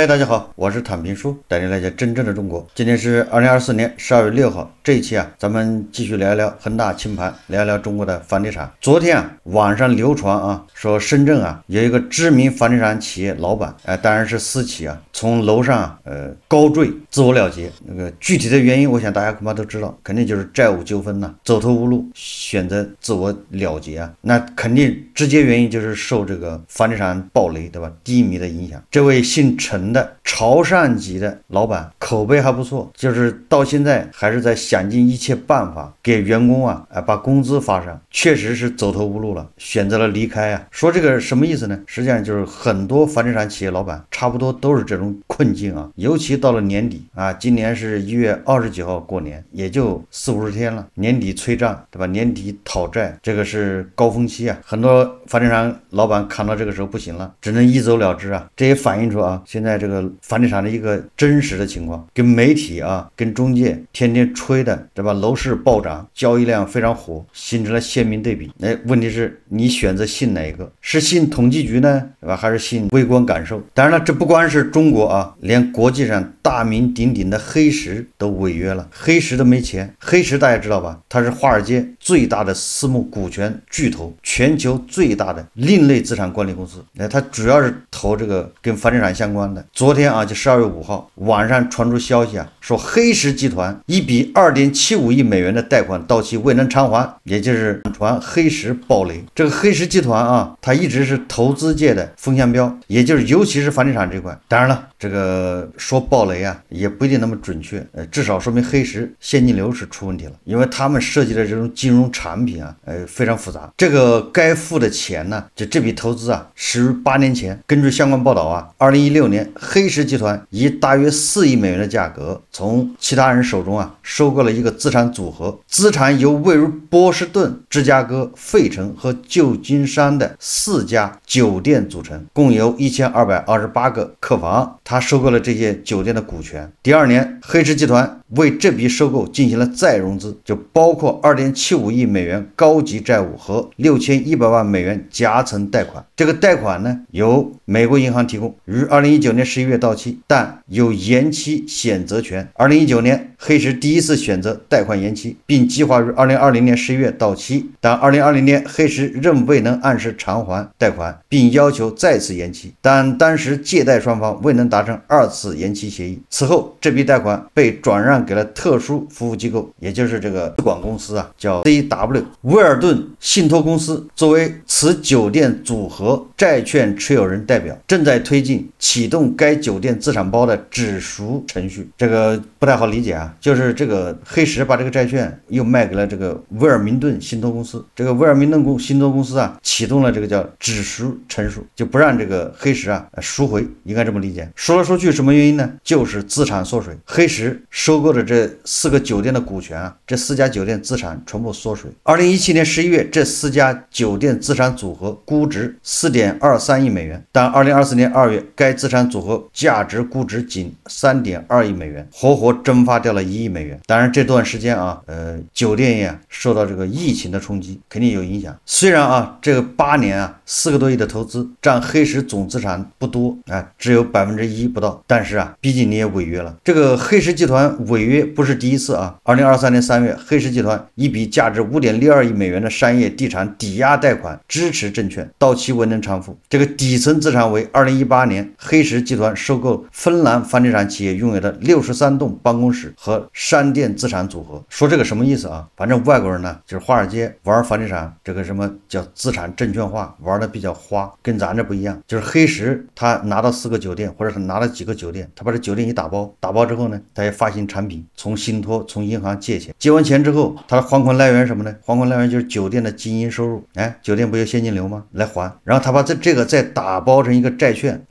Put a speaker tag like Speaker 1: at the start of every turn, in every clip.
Speaker 1: 大家好，我是坦平叔，带您了解真正的中国。今天是2024年12月6号，这一期咱们继续聊一聊恒大清盘，聊一聊中国的房地产。昨天网上流传说深圳有一个知名房地产企业老板，当然是私企从楼上高坠自我了结。那个具体的原因，我想大家恐怕都知道，肯定就是债务纠纷走投无路，选择自我了结那肯定直接原因就是受这个房地产暴雷，对吧？低迷的影响。这位姓陈的潮汕籍的老板口碑还不错，就是到现在还是在想尽一切办法给员工把工资发上，确实是走投无路了，选择了离开说这个什么意思呢？实际上就是很多房地产企业老板差不多都是这种困境尤其到了年底今年是1月20几号过年，也就40-50天了，年底催账，对吧？年底讨债，这个是高峰期很多房地产老板看到这个时候不行了，只能一走了之这也反映出现在这个房地产的一个真实的情况，跟媒体跟中介天天吹的，对吧？楼市暴涨，交易量非常火，形成了鲜明对比。问题是你选择信哪一个？是信统计局呢，对吧？还是信微观感受？当然了，这不光是中国连国际上大名鼎鼎的黑石都违约了。黑石都没钱，黑石大家知道吧？它是华尔街最大的私募股权巨头，全球最大的另类资产管理公司。它主要是投这个跟房地产相关的。昨天就12月5号晚上传出消息说黑石集团一笔2.75亿美元的贷款到期未能偿还，也就是传黑石暴雷。这个黑石集团它一直是投资界的风向标，也就是尤其是房地产这块。当然了，这个说暴雷也不一定那么准确，至少说明黑石现金流是出问题了，因为他们设计的这种金融产品非常复杂。这个该付的钱呢，这笔投资始于8年前。根据相关报道2016年黑石集团以大约4亿美元的价格从其他人手中收购了一个资产组合，资产由位于波士顿、芝加哥、费城和旧金山的4家酒店组成，共有1228个客房。他收购了这些酒店的股权。第二年，黑石集团为这笔收购进行了再融资，就包括2.75亿美元高级债务和6100万美元夹层贷款。这个贷款呢，由美国银行提供，于2019年11月到期，但有延期选择权。2019年，黑石第一次选择贷款延期，并计划于2020年11月到期，但2020年黑石仍未能按时偿还贷款，并要求再次延期，但当时借贷双方未能达成2次延期协议。此后，这笔贷款被转让给了特殊服务机构，也就是这个资管公司叫 CW 威尔顿信托公司，作为此酒店组合债券持有人代表，正在推进启动该酒店资产包的指赎程序。这个不太好理解就是这个黑石把这个债券又卖给了这个威尔明顿信托公司，这个威尔明顿信托公司启动了这个叫指赎程序，就不让这个黑石赎回，应该这么理解。说来说去什么原因呢？就是资产缩水。黑石收购的这4个酒店的股权这4家酒店资产全部缩水。2017年11月，这4家酒店资产组合估值4.23亿美元，但2024年2月，该资产组合价值估值仅3.2亿美元，活活蒸发掉了1亿美元。当然这段时间酒店业受到这个疫情的冲击，肯定有影响。虽然这个8年4个多亿的投资占黑石总资产不多只有1%不到，但是毕竟你也违约了。这个黑石集团违约不是第一次2023年3月，黑石集团一笔价值5.62亿美元的商业地产抵押贷款支持证券到期未能偿付，这个底层资产为2018年黑石集团收购芬兰房地产企业拥有的63栋办公室和商店资产组合。说这个什么意思反正外国人呢，就是华尔街玩房地产，这个什么叫资产证券化玩的比较花，跟咱这不一样。就是黑石他拿到4个酒店，或者是拿了几个酒店，他把这酒店一打包之后呢，他也发行产品，从信托从银行借钱，借完钱之后他的还款来源什么呢？还款来源就是酒店的经营收入，酒店不有现金流吗？来还，然后他把这个再打包成一个债券，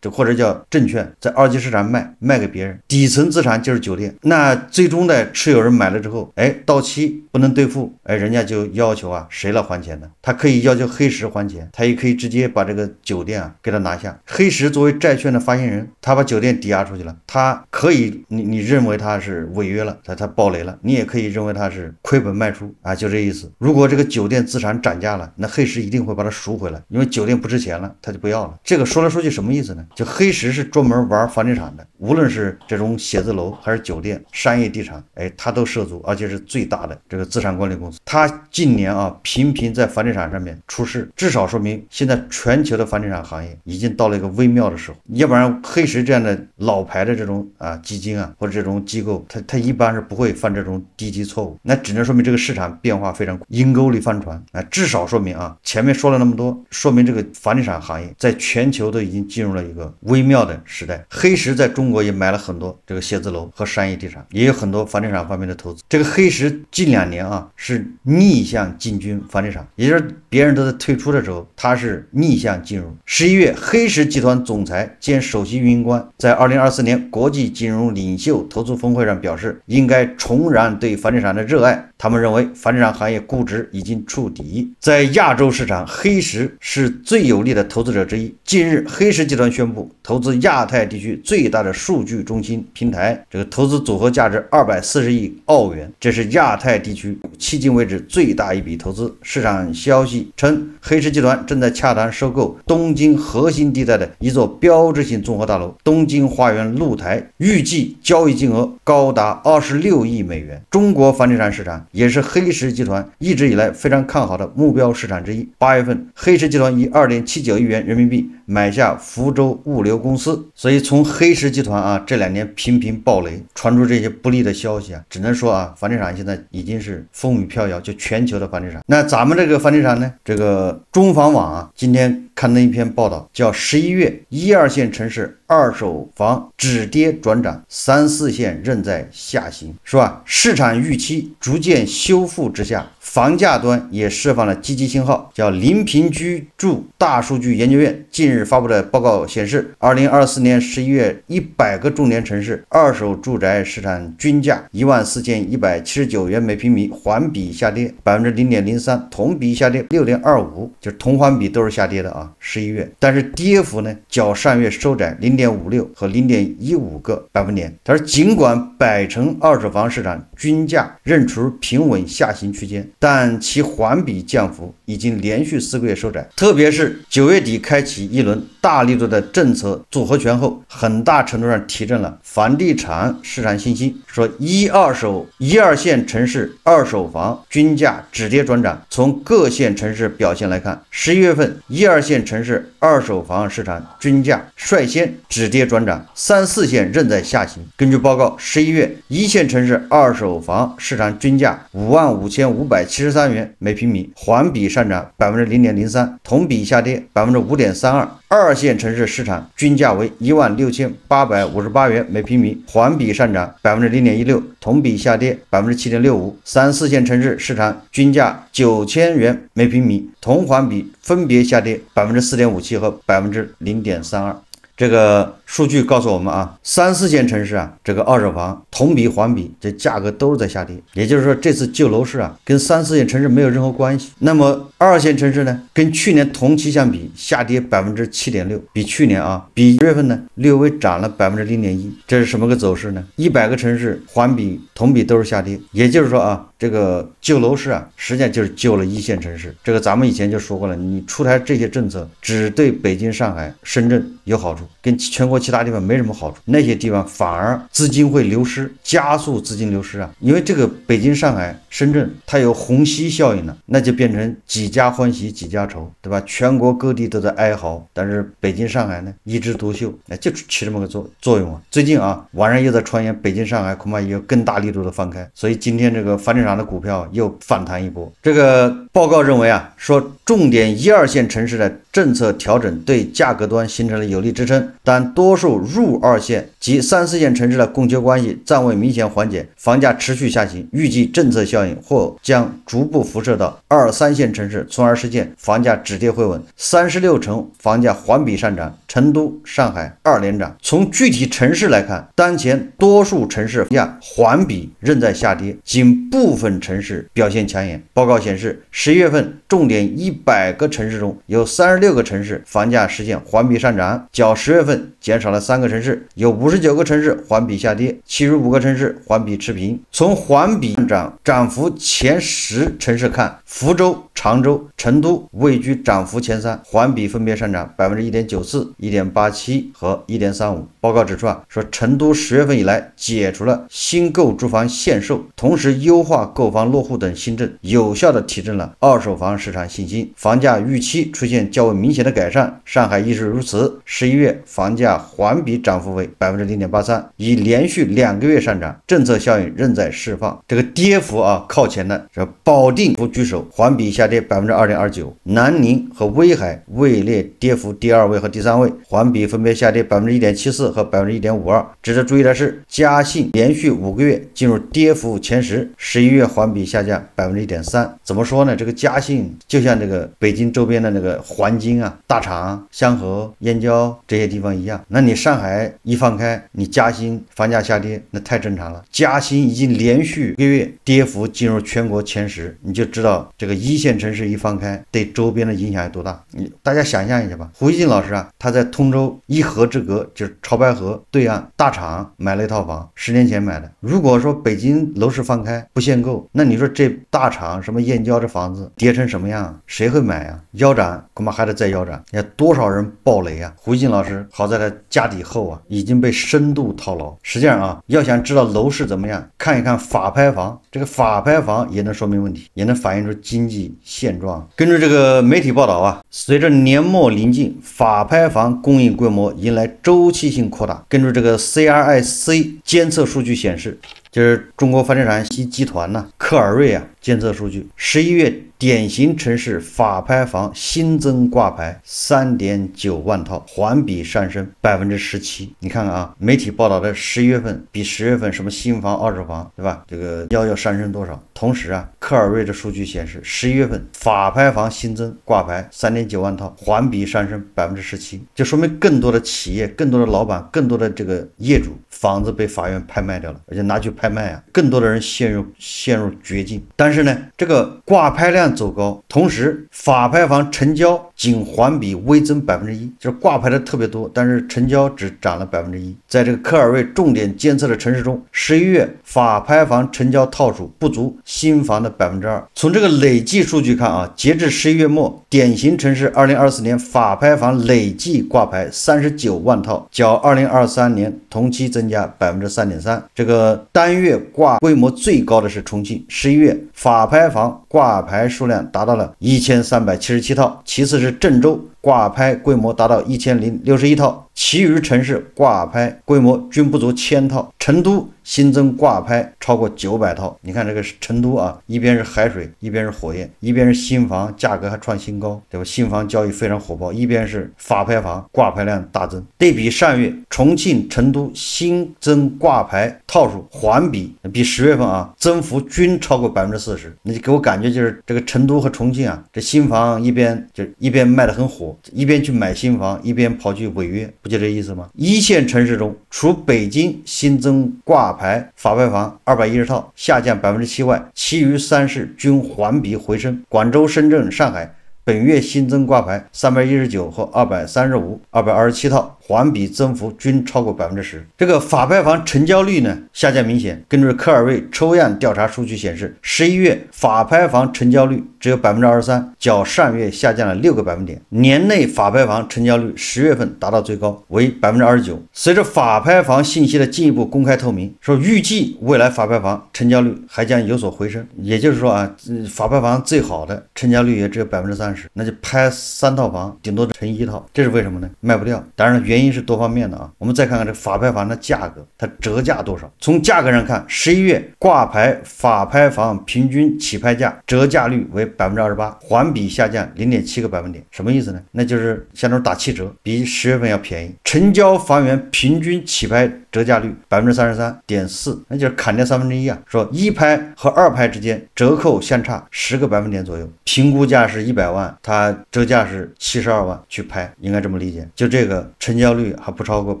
Speaker 1: 或者叫证券，在二级市场卖给别人，底层资产就是酒店。那最终的持有人买了之后，到期不能兑付，人家就要求谁来还钱呢？他可以要求黑石还钱，他也可以直接把这个酒店给他拿下。黑石作为债券的发行人，他把酒店抵押出去了，他可以你认为它是违约了，它暴雷了，你也可以认为它是亏本卖出啊，就这意思。如果这个酒店资产涨价了，那黑石一定会把它赎回来，因为酒店不值钱了，他就不要了。这个说来说去什么意思呢？就黑石是专门玩房地产的，无论是这种写字楼还是酒店、商业地产，他都涉足，而且是最大的这个资产管理公司。他近年啊频频在房地产上面出事，至少说明现在全球的房地产行业已经到了一个微妙的时候。要不然黑石这样的老牌的这种基金啊或者这种机构，它一般是不会犯这种低级错误，那只能说明这个市场变化非常快，阴沟里翻船至少说明前面说了那么多，说明这个房地产行业在全球都已经进入了一个微妙的时代。黑石在中国也买了很多这个写字楼和商业地产，也有很多房地产方面的投资。这个黑石近2年是逆向进军房地产，也就是别人都在退出的时候，它是逆向进入。11月，黑石集团总裁兼首席运营官在2024年国际金融领袖投资峰会上表示，应该重燃对房地产的热爱。他们认为房地产行业估值已经触底，在亚洲市场，黑石是最有力的投资者之一。近日，黑石集团宣布投资亚太地区最大的数据中心平台，这个投资组合价值240亿澳元，这是亚太地区迄今为止最大一笔投资。市场消息称，黑石集团正在洽谈收购东京核心地带的一座标志性综合大楼东京花园露台，预计交易金额高达26亿美元。中国房地产市场也是黑石集团一直以来非常看好的目标市场之一。8月份，黑石集团以2.79亿元人民币买下福州物流公司。所以从黑石集团这2年频频暴雷，传出这些不利的消息只能说房地产现在已经是风雨飘摇，就全球的房地产。那咱们这个房地产呢，这个中房网今天刊登一篇报道，叫11月1、2线城市二手房止跌转涨，3、4线仍在下行，是吧？市场预期逐渐修复之下，房价端也释放了积极信号。叫临平居住大数据研究院近日发布的报告显示，2024年11月100个重点城市二手住宅市场均价14179元每平米，环比下跌0.03%，同比下跌6.25%，就是同环比都是下跌的11月，但是跌幅呢较上月收窄0.56和0.15个百分点。他说，尽管百城二手房市场均价仍处于平稳下行区间，但其环比降幅已经连续4个月收窄。特别是9月底开启一轮大力度的政策组合拳后，很大程度上提振了房地产市场信心。说1、2线城市二手房均价止跌转涨。从各线城市表现来看，11月份1、2线城市二手房市场均价率先止跌转涨，3、4线仍在下行。根据报告，11月1线城市二手房市场均价55573元每平米，环比上涨0.03%，同比下跌5.32%。2线城市市场均价为16858元每平米，环比上涨0.16%，同比下跌7.65%。3、4线城市市场均价9000元每平米，同环比分别下跌4.57%和0.32%。这个数据告诉我们3、4线城市这个二手房同比环比这价格都是在下跌，也就是说这次救楼市跟3、4线城市没有任何关系。那么2线城市呢，跟去年同期相比下跌7.6%，比去年比1月份呢略微涨了0.1%。这是什么个走势呢？100个城市环比同比都是下跌，也就是说这个救楼市实际上就是救了1线城市。这个咱们以前就说过了，你出台这些政策只对北京、上海、深圳有好处，跟全国其他地方没什么好处，那些地方反而资金会流失，加速资金流失因为这个北京、上海、深圳它有虹吸效应那就变成几家欢喜几家愁，对吧？全国各地都在哀嚎，但是北京、上海呢一枝独秀，就起这么个作用最近网上又在传言北京、上海恐怕也有更大力度的放开，所以今天这个房地产的股票又反弹一波。这个报告认为说重点1、2线城市的政策调整对价格端形成了有力支撑，但多数入2线及3、4线城市的供求关系暂未明显缓解，房价持续下行，预计政策效应或将逐步辐射到2、3线城市，从而实现房价止跌回稳。36城房价环比上涨，成都、上海2连涨。从具体城市来看，当前多数城市房价环比仍在下跌，仅部分城市表现抢眼。报告显示，11月份重点100个城市中有36个城市房价实现环比上涨，较10月份减少了3个城市，有59个城市环比下跌，75个城市环比持平。从环比涨幅前10城市看，福州、常州、成都位居涨幅前3，环比分别上涨 1.94%、1.87% 和 1.35%。报告指出说成都10月份以来解除了新购住房限售，同时优化购房落户等新政，有效地提振了二手房市场信心，房价预期出现较为明显的改善。上海亦是如此，11月房价环比涨幅为 0.83%， 已连续2个月上涨，政策效应仍在释放。这个跌幅靠前的是保定居首，环比下跌 2.29%， 南宁和威海位列跌幅第2位和第3位，环比分别下跌 1.74% 和 1.52%。值得注意的是，嘉信连续5个月进入跌幅前10，11月环比下降 1.3%。怎么说呢？这个嘉信就像这个北京周边的那个环京大厂、香河、燕郊这些地方一样，那你上海一放开，你嘉兴房价下跌，那太正常了。嘉兴已经连续1个月跌幅进入全国前10，你就知道这个一线城市一放开对周边的影响有多大。大家想象一下吧，胡锡进老师他在通州一河之隔，就是潮白河对岸大厂买了一套房，10年前买的。如果说北京楼市放开不限购，那你说这大厂什么燕郊这房子跌成什么样，谁会买呀？腰斩恐怕还得再腰斩，要多少人爆雷啊！胡锡进老师好在他家底厚已经被深度套牢。实际上要想知道楼市怎么样，看一看法拍房，这个法拍房也能说明问题，也能反映出经济现状。根据这个媒体报道随着年末临近，法拍房供应规模迎来周期性扩大。根据这个 CRIC 监测数据显示，就是中国房地产集团科尔瑞监测数据，11月典型城市法拍房新增挂牌 3.9 万套，环比上升 17%。你看看媒体报道的11月份比10月份什么新房、二手房，对吧？这个要上升多少？同时科尔瑞的数据显示，11月份法拍房新增挂牌 3.9 万套，环比上升 17%， 就说明更多的企业、更多的老板、更多的这个业主房子被法院拍卖掉了，而且拿去拍卖更多的人陷入绝境。但是呢，这个挂牌量走高，同时法拍房成交仅环比微增 1%， 就是挂牌的特别多，但是成交只涨了 1%。 在这个科尔瑞重点监测的城市中，11月法拍房成交套数不足新房的 2%。 从这个累计数据看截至11月末，典型城市2024年法拍房累计挂牌39万套，较2023年同期增加 3.3%。 这个单月挂规模最高的是重庆，11月法拍房挂牌数量达到了1377套，其次是郑州，挂牌规模达到1061套，其余城市挂牌规模均不足1000套。成都新增挂牌超过900套。你看这个成都一边是海水，一边是火焰，一边是新房价格还创新高，对吧？新房交易非常火爆，一边是法拍房挂牌量大增。对比上月，重庆、成都新增挂牌套数环比比10月份增幅均超过 40%。 那就给我感觉就是这个成都和重庆这新房一边卖得很火，一边去买新房，一边跑去违约，不就这意思吗？一线城市中，除北京新增挂牌法拍房210套，下降 7% 外，其余3市均环比回升。广州、深圳、上海本月新增挂牌319和235、227套，环比增幅均超过 10%。 这个法拍房成交率呢下降明显。根据科尔瑞抽样调查数据显示，11月法拍房成交率只有 23%， 较上月下降了6个百分点。年内法拍房成交率10月份达到最高，为 29%。 随着法拍房信息的进一步公开透明，说预计未来法拍房成交率还将有所回升。也就是说法拍房最好的成交率也只有 30%， 那就拍3套房顶多成1套，这是为什么呢？卖不掉。当然原因是多方面的我们再看看这法拍房的价格，它折价多少。从价格上看，11月挂牌法拍房平均起拍价折价率为 28%， 环比下降 0.7个百分点。什么意思呢？那就是相当于打7折，比10月份要便宜。成交房源平均起拍折价率33.4%，那就是砍掉1/3啊。说一拍和二拍之间折扣相差10个百分点左右，评估价是100万，它折价是72万去拍，应该这么理解。就这个成交率还不超过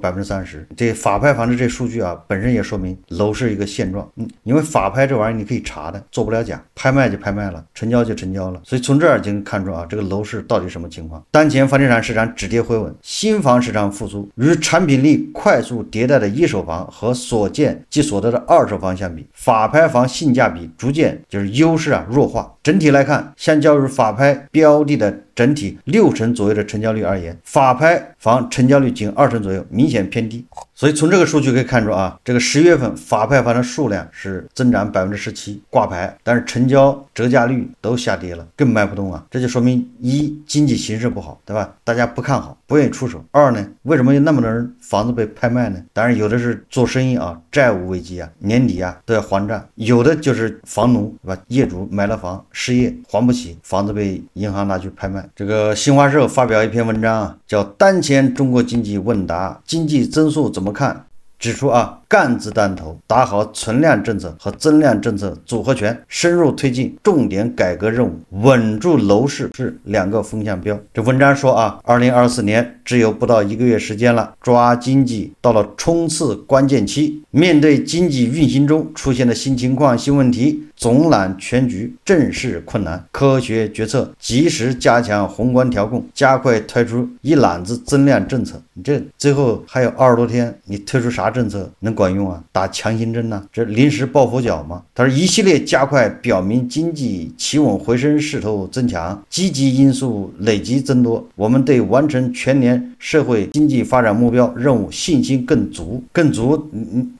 Speaker 1: 30%，这法拍房的这数据啊，本身也说明楼市一个现状。因为法拍这玩意儿你可以查的，做不了假，拍卖就拍卖了，成交就成交了。所以从这儿就能看出啊，这个楼市到底什么情况。当前房地产市场止跌回稳，新房市场复苏，与产品力快速迭代的一手房和所见即所得的二手房相比，法拍房性价比逐渐就是优势弱化。整体来看，相较于法拍标的的整体60%左右的成交率而言，法拍房成交率仅20%左右，明显偏低。所以从这个数据可以看出啊，这个10月份法拍房的数量是增长17%挂牌，但是成交折价率都下跌了，更卖不动啊。这就说明一，经济形势不好，对吧？大家不看好，不愿意出手。二呢，为什么有那么多人房子被拍卖呢？当然有的是做生意啊，债务危机啊，年底啊都要还债，有的就是房奴，对吧？业主买了房失业还不起，房子被银行拿去拍卖。这个新华社发表一篇文章啊，叫当前中国经济问答，经济增速怎么看？指出啊，干子弹头，打好存量政策和增量政策组合拳，深入推进重点改革任务，稳住楼市是2个风向标。这文章说啊，2024年只有不到1个月时间了，抓经济到了冲刺关键期。面对经济运行中出现的新情况、新问题，总揽全局，正视困难，科学决策，及时加强宏观调控，加快推出一揽子增量政策。你这最后还有20多天，你推出啥政策能管用啊？打强心针呢？这临时抱佛脚吗？他说一系列加快表明经济企稳回升势头增强，积极因素累积增多，我们对完成全年社会经济发展目标任务信心更足。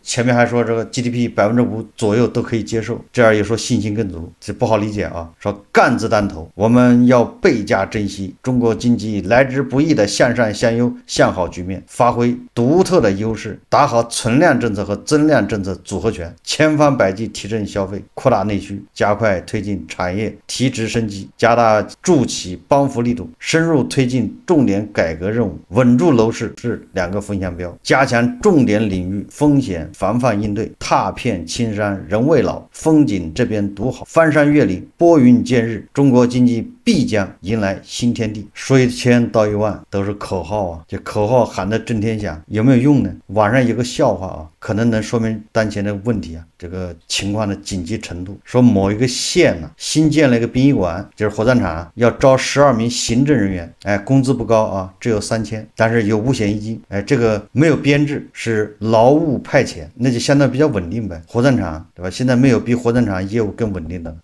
Speaker 1: 前面还说这个 GDP 5%左右都可以接受，这样也说信心更足，这不好理解啊。说干子弹头，我们要倍加珍惜中国经济来之不易的向上向优向好局面，发挥独特的优势，打好存量政策和增量政策组合拳，千方百计提振消费，扩大内需，加快推进产业提质升级，加大助企帮扶力度，深入推进重点改革任务，稳住楼市是2个风向标，加强重点领域风险防范应对，踏遍青山人未老，风景这边独好，翻山越岭拨云见日，中国经济必将迎来新天地。说1000道1万都是口号啊，这口号喊得震天响，有没有用呢？网上有个笑话啊，可能能说明当前的问题啊，这个情况的紧急程度。说某一个县呢，新建了一个殡仪馆，就是火葬场，要招12名行政人员，工资不高啊，只有3000，但是有五险一金，这个没有编制，是劳务派遣，那就相对比较稳定呗。火葬场对吧？现在没有比火葬场业务更稳定的，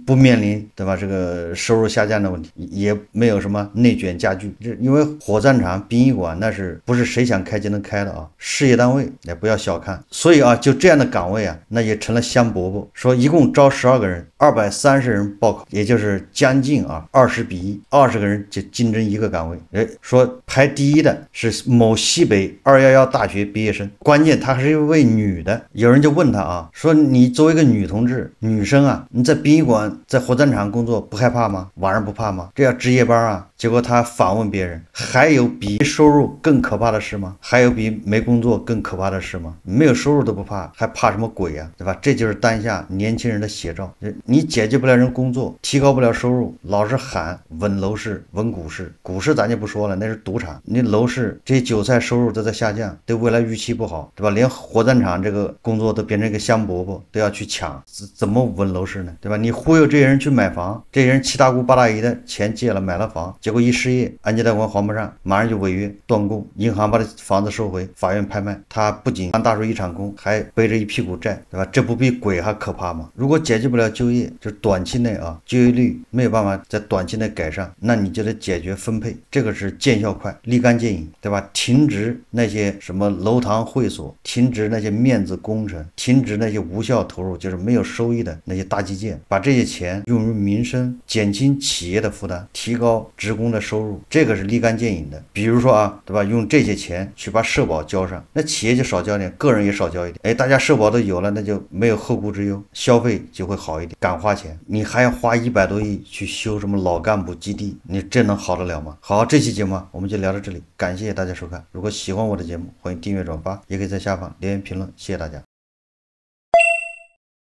Speaker 1: 不面临对吧这个收入下降的问题，也没有什么内卷加剧。因为火葬场、殡仪馆那是不是谁想开就能开的啊？事业单位也不要小看。所以啊，就这样的岗位啊，那也成了香饽饽。说一共招12个人，230人报考，也就是将近20比1，20个人就竞争一个岗位。说排第一的是某西北211大学毕业生，关键她还是一位女的。有人就问她啊，说你作为一个女同志、女生啊，你在殡仪馆、在火葬场工作不害怕吗？晚上不怕吗？这要值夜班啊。结果她反问别人，还有比收入更可怕的事吗？还有比没工作更可怕的事吗？没有收入都不怕，还怕什么鬼啊？对吧？这就是当下年轻人的写照。你解决不了人工作，提高不了收入，老是喊稳楼市、稳股市，股市咱就不说了，那是赌场。你楼市这些韭菜收入都在下降，对未来预期不好，对吧？连火葬场这个工作都变成一个香饽饽，都要去抢，怎么稳楼市呢？对吧？你忽悠这些人去买房，这些人七大姑八大姨的钱借了买了房，结果一失业，按揭贷款还不上，马上就违约断供，银行把这房子收回，法院拍卖，他不仅当大叔一场空，还背着一屁股债，对吧？这不比鬼还可怕吗？如果解决不了就业，就短期内就业率没有办法在短期内改善，那你就得解决分配，这个是见效快，立竿见影，对吧？停止那些什么楼堂会所，停止那些面子工程，停止那些无效投入，就是没有收益的那些大基建，把这些钱用于民生，减轻企业的负担，提高职工的收入，这个是立竿见影的。比如说对吧？用这些钱去把社保交上，那企业就少交点，个人也少交一点，大家社保都有了，那就没有后顾之忧，消费就会好一点。敢花钱，你还要花100多亿去修什么老干部基地，你这能好得了吗？好，这期节目我们就聊到这里，感谢大家收看。如果喜欢我的节目，欢迎订阅转发，也可以在下方留言评论，谢谢大家。